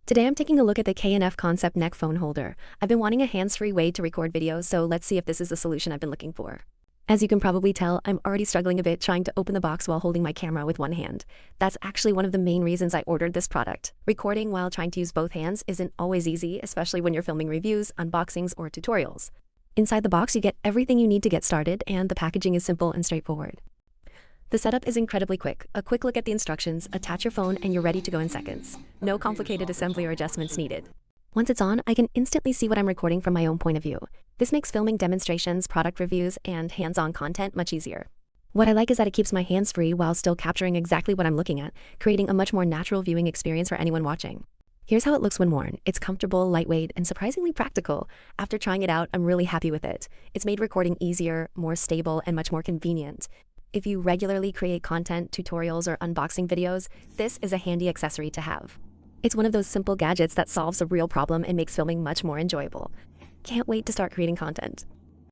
Today I'm taking a look at the K&F Concept neck phone holder. I've been wanting a hands-free way to record videos, so let's see if this is the solution I've been looking for. As you can probably tell, I'm already struggling a bit trying to open the box while holding my camera with one hand. That's actually one of the main reasons I ordered this product. Recording while trying to use both hands isn't always easy, especially when you're filming reviews, unboxings, or tutorials. Inside the box, you get everything you need to get started, and the packaging is simple and straightforward. The setup is incredibly quick. A quick look at the instructions, attach your phone, and you're ready to go in seconds. No complicated assembly or adjustments needed. Once it's on, I can instantly see what I'm recording from my own point of view. This makes filming demonstrations, product reviews, and hands-on content much easier. What I like is that it keeps my hands free while still capturing exactly what I'm looking at, creating a much more natural viewing experience for anyone watching. Here's how it looks when worn. It's comfortable, lightweight, and surprisingly practical. After trying it out, I'm really happy with it. It's made recording easier, more stable, and much more convenient. If you regularly create content, tutorials, or unboxing videos, this is a handy accessory to have. It's one of those simple gadgets that solves a real problem and makes filming much more enjoyable. Can't wait to start creating content.